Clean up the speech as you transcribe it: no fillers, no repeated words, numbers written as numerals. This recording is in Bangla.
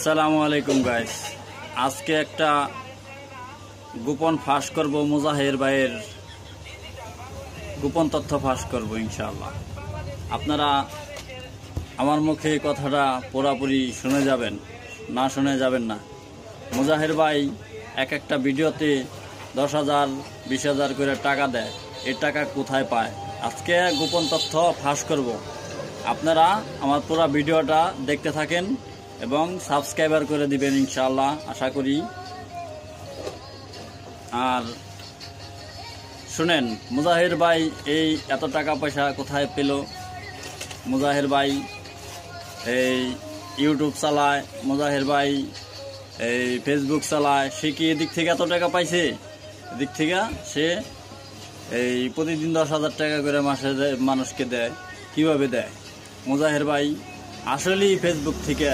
আসসালামু আলাইকুম গাইস। আজকে একটা গোপন ফাঁস করব, মুজাহির ভাইয়ের গোপন তথ্য ফাঁস করব ইনশাআল্লাহ। আপনারা আমার মুখে কথাটা পুরোপুরি শুনে যাবেন, না শুনে যাবেন না। মুজাহির ভাই এক একটা ভিডিওতে 10,000 20,000 করে টাকা দেয়। এই টাকা কোথায় পায়? আজকে গোপন তথ্য ফাঁস করব। আপনারা আমার পুরো ভিডিওটা দেখতে থাকেন এবং সাবস্ক্রাইবার করে দিবেন ইনশাআল্লাহ, আশা করি। আর শুনেন, মুজাহির ভাই এই এত টাকা পয়সা কোথায় পেল? মুজাহির ভাই এই ইউটিউব চালায়, মুজাহির ভাই এই ফেসবুক চালায়। সে কি এদিক থেকে এত টাকা পাইছে? এদিক থেকে সে এই প্রতিদিন 10,000 টাকা করে মাসে মানুষকে দেয়। কিভাবে দেয়? মুজাহির ভাই আসলেই ফেসবুক থেকে